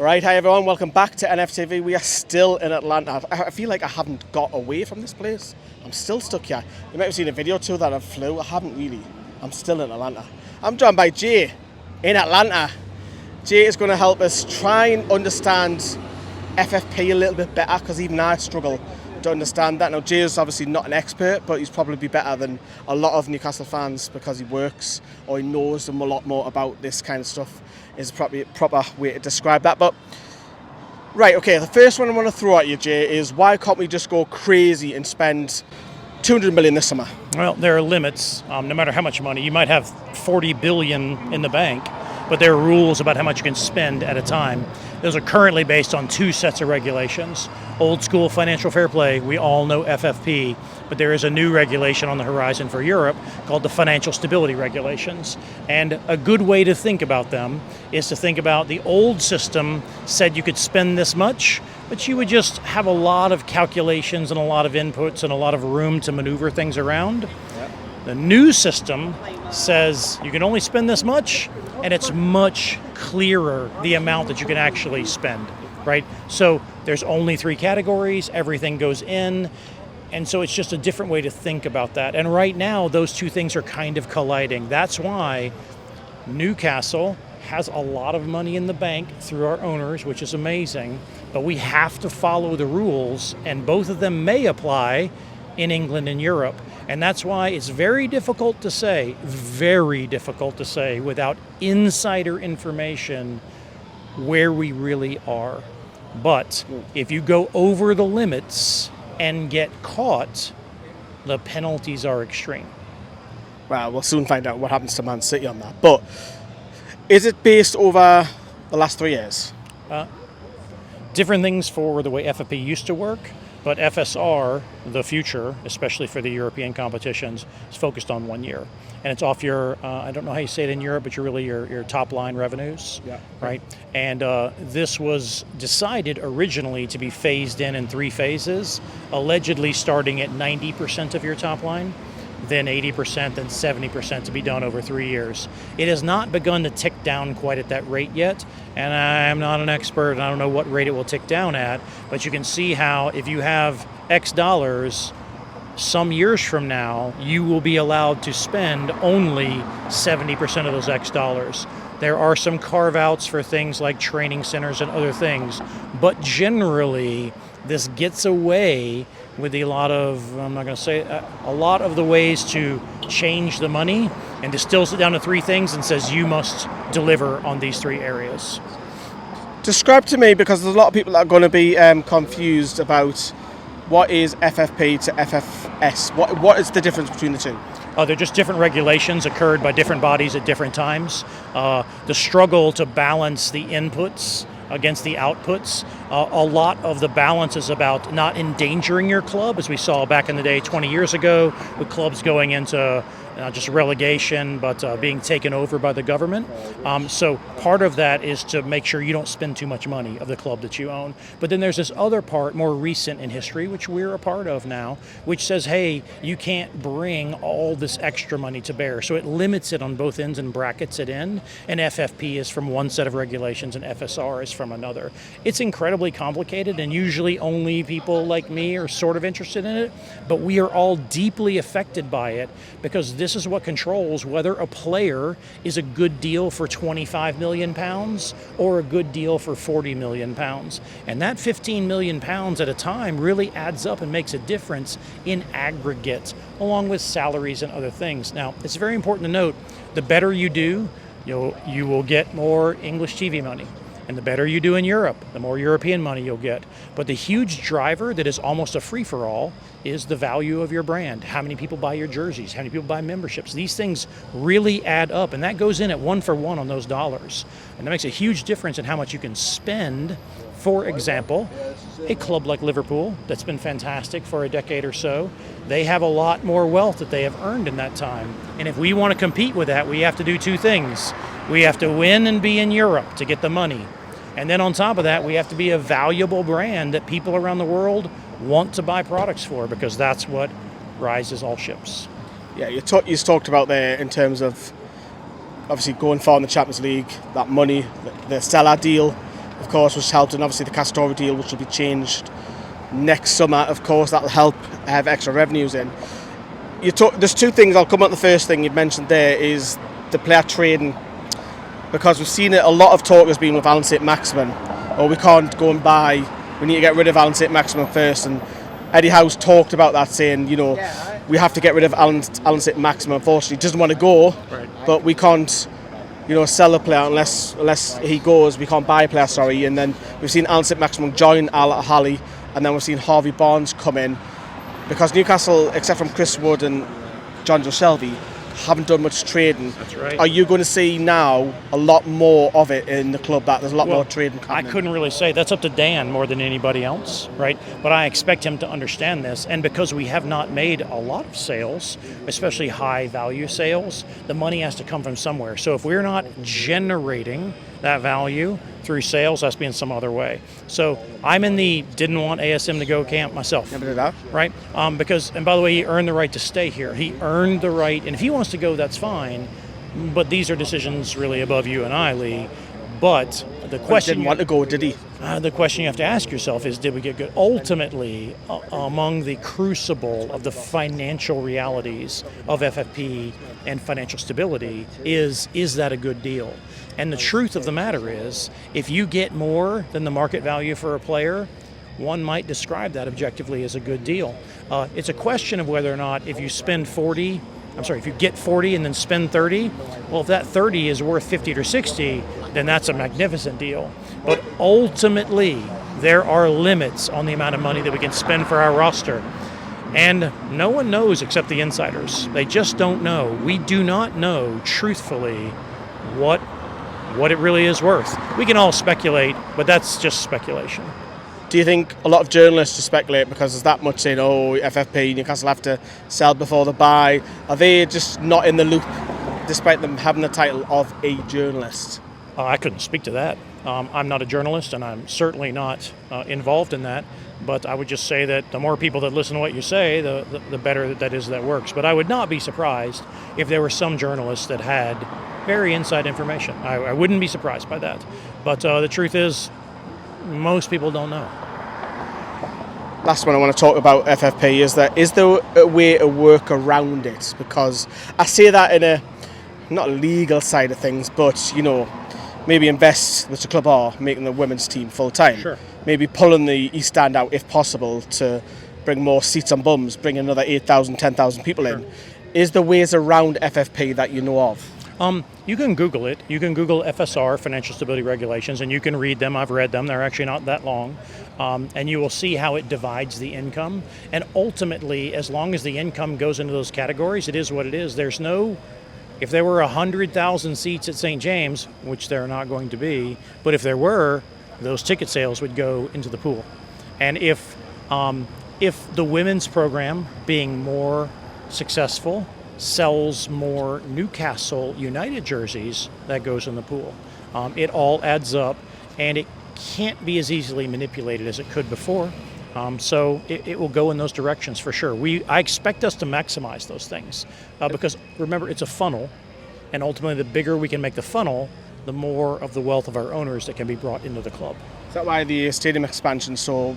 Right, hi everyone, welcome back to NFTV. We are still in Atlanta. I feel like I haven't got away from this place. I'm still stuck here. You might have seen a video too that I flew. I haven't really. I'm still in Atlanta. I'm joined by Jay in Atlanta. Jay is going to help us try and understand FFP a little bit better, because even I struggle to understand that. Now, Jay is obviously not an expert, but he's probably better than a lot of Newcastle fans because he works or he knows them a lot more about this kind of stuff. Is probably a proper way to describe that. But right, okay, the first one I want to throw at you, Jay, is why can't we just go crazy and spend 200 million this summer? Well, there are limits. No matter how much money, you might have 40 billion in the bank, but there are rules about how much you can spend at a time. Those are currently based on two sets of regulations. Old school financial fair play, we all know FFP, but there is a new regulation on the horizon for Europe called the Financial Stability Regulations. And a good way to think about them is to think about the old system said you could spend this much, but you would just have a lot of calculations and a lot of inputs and a lot of room to maneuver things around. Yep. The new system says you can only spend this much, and it's much clearer the amount that you can actually spend, right? So there's only 3 categories, everything goes in, and so it's just a different way to think about that. And right now, those two things are kind of colliding. That's why Newcastle has a lot of money in the bank through our owners, which is amazing, but we have to follow the rules, and both of them may apply in England and Europe. And that's why it's very difficult to say without insider information where we really are. But if you go over the limits and get caught, the penalties are extreme. Well, we'll soon find out what happens to Man City on that. But is it based over the last 3 years? Different things for the way FFP used to work. But FSR, the future, especially for the European competitions, is focused on 1 year. And it's off your, I don't know how you say it in Europe, but your top line revenues, yeah, right? And this was decided originally to be phased in 3 phases, allegedly starting at 90% of your top line, then 80%, then 70% to be done over 3 years. It has not begun to tick down quite at that rate yet, and I'm not an expert, and I don't know what rate it will tick down at, but you can see how if you have X dollars, some years from now, you will be allowed to spend only 70% of those X dollars. There are some carve-outs for things like training centers and other things, but generally, this gets away with a lot of the ways to change the money and distills it down to 3 things and says you must deliver on these 3 areas. Describe to me, because there's a lot of people that are going to be confused about what is FFP to FFS. What is the difference between the two? They're just different regulations occurred by different bodies at different times. The struggle to balance the inputs against the outputs. A lot of the balance is about not endangering your club, as we saw back in the day 20 years ago, with clubs going into not just relegation, but being taken over by the government. So part of that is to make sure you don't spend too much money of the club that you own. But then there's this other part, more recent in history, which we're a part of now, which says, hey, you can't bring all this extra money to bear. So it limits it on both ends and brackets it in. And FFP is from one set of regulations and FSR is from another. It's incredibly complicated, and usually only people like me are sort of interested in it, but we are all deeply affected by it, because this is what controls whether a player is a good deal for £25 million or a good deal for £40 million. And that £15 million at a time really adds up and makes a difference in aggregate, along with salaries and other things. Now, it's very important to note, the better you do, you will get more English TV money. And the better you do in Europe, the more European money you'll get. But the huge driver that is almost a free-for-all is the value of your brand. How many people buy your jerseys? How many people buy memberships? These things really add up, and that goes in at 1 for 1 on those dollars. And that makes a huge difference in how much you can spend. For example, a club like Liverpool, that's been fantastic for a decade or so, they have a lot more wealth that they have earned in that time. And if we want to compete with that, we have to do 2 things. We have to win and be in Europe to get the money. And then on top of that, we have to be a valuable brand that people around the world want to buy products for, because that's what rises all ships. Yeah, you talked about there in terms of obviously going far in the Champions League, that money, the Salah deal, of course, which helped, and obviously the Castore deal, which will be changed next summer. Of course, that'll help have extra revenues in. There's two things. I'll come on. The first thing you mentioned there is the player trading, because we've seen it. A lot of talk has been with saint-maximin, or we can't go and buy. We need to get rid of saint-maximin first. And Eddie Howe's talked about that, saying, we have to get rid of saint-maximin. Unfortunately, he doesn't want to go, but we can't, sell a player unless he goes. We can't buy a player. Sorry. And then we've seen saint-maximin join Al Ahly, and then we've seen Harvey Barnes come in. Because Newcastle, except from Chris Wood and John Joe Shelby, haven't done much trading. That's right. Are you going to see now a lot more of it in the club, that there's a lot more trading happening? I couldn't really say. That's up to Dan more than anybody else, right? But I expect him to understand this. And because we have not made a lot of sales, especially high value sales, the money has to come from somewhere. So if we're not generating that value through sales, that's being some other way. So I'm in the didn't want ASM to go camp myself. Never did that. Right? Because, and by the way, he earned the right to stay here. He earned the right, and if he wants to go, that's fine. But these are decisions really above you and I, Lee. But the question... He didn't want to go, did he? The question you have to ask yourself is, did we get good? Ultimately, among the crucible of the financial realities of FFP and financial stability, is that a good deal? And the truth of the matter is, if you get more than the market value for a player, one might describe that objectively as a good deal. It's a question of whether or not if you get 40 and then spend 30, well, if that 30 is worth 50 or 60, then that's a magnificent deal. But ultimately, there are limits on the amount of money that we can spend for our roster. And no one knows except the insiders. They just don't know. We do not know, truthfully, what it really is worth. We can all speculate, but that's just speculation. Do you think a lot of journalists speculate because there's that much saying, FFP, Newcastle have to sell before they buy? Are they just not in the loop, despite them having the title of a journalist? I couldn't speak to that. I'm not a journalist, and I'm certainly not involved in that. But I would just say that the more people that listen to what you say, the better that works. But I would not be surprised if there were some journalists that had very inside information. I wouldn't be surprised by that. But the truth is, most people don't know. Last one I want to talk about FFP is there a way to work around it? Because I say that in a not legal side of things, but maybe invest, which the club are, making the women's team full time. Sure. Maybe pulling the East Stand out if possible to bring more seats on bums, bring another 8,000, 10,000 people in. Is there ways around FFP that you know of? You can Google it. You can Google FSR, Financial Stability Regulations, and you can read them. I've read them. They're actually not that long. And you will see how it divides the income. And ultimately, as long as the income goes into those categories, it is what it is. If there were 100,000 seats at St. James, which there are not going to be, but if there were, those ticket sales would go into the pool. And if the women's program, being more successful, sells more Newcastle United jerseys, that goes in the pool. It all adds up, and it can't be as easily manipulated as it could before. So it will go in those directions for sure. I expect us to maximize those things because remember, it's a funnel, and ultimately the bigger we can make the funnel, the more of the wealth of our owners that can be brought into the club. Is that why the stadium expansion is so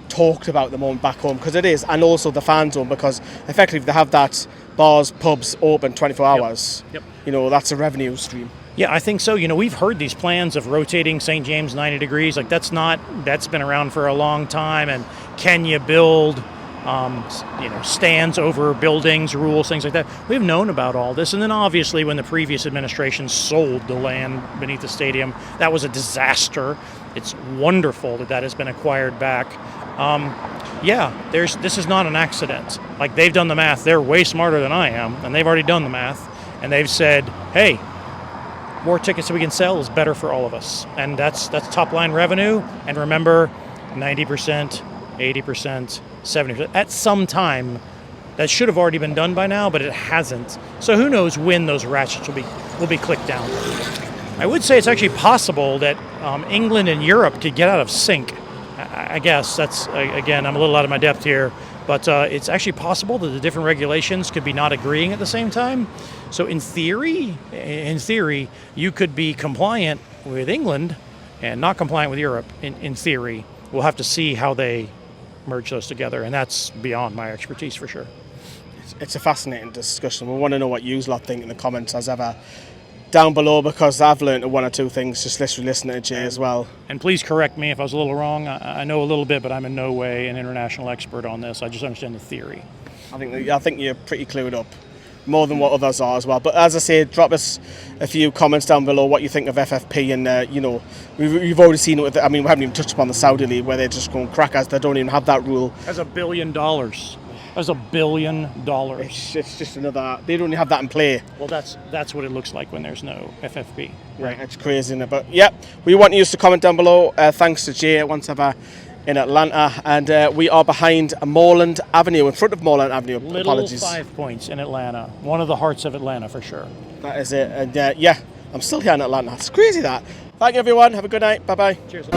talked about at the moment back home? Because it is, and also the fan zone, because effectively if they have that bars, pubs open 24 hours, Yep. That's a revenue stream. Yeah, I think so. We've heard these plans of rotating St. James 90 degrees. Like that's been around for a long time. And can you build, stands over buildings, rules, things like that? We've known about all this. And then obviously when the previous administration sold the land beneath the stadium, that was a disaster. It's wonderful that has been acquired back. This is not an accident. Like they've done the math. They're way smarter than I am, and they've already done the math. And they've said, hey, more tickets that we can sell is better for all of us. And that's top line revenue. And remember, 90%, 80%, 70%. At some time, that should have already been done by now, but it hasn't. So who knows when those ratchets will be clicked down. I would say it's actually possible that England and Europe could get out of sync. I guess that's, again, I'm a little out of my depth here, but it's actually possible that the different regulations could be not agreeing at the same time. So in theory, you could be compliant with England and not compliant with Europe in theory. We'll have to see how they merge those together, and that's beyond my expertise for sure. It's a fascinating discussion. We want to know what you lot think in the comments as ever down below, because I've learned one or two things just literally listening to Jay as well. And please correct me if I was a little wrong. I know a little bit, but I'm in no way an international expert on this. I just understand the theory. I think you're pretty clued up, more than what others are as well. But as I say, drop us a few comments down below what you think of FFP, and you know, we've already seen it with. I mean, we haven't even touched upon the Saudi league where they're just going crackers. They don't even have that rule. That's $1 billion. That's $1 billion. It's just another. They don't even have that in play. Well, that's what it looks like when there's no FFP. Right, it's crazy, isn't it? But yeah, we want you to comment down below. Thanks to Jay once ever in Atlanta, and we are behind Moreland Avenue, in front of Moreland Avenue. Little Apologies. 5 Points in Atlanta, one of the hearts of Atlanta for sure. That is it, and yeah, I'm still here in Atlanta. It's crazy that. Thank you, everyone. Have a good night. Bye bye. Cheers.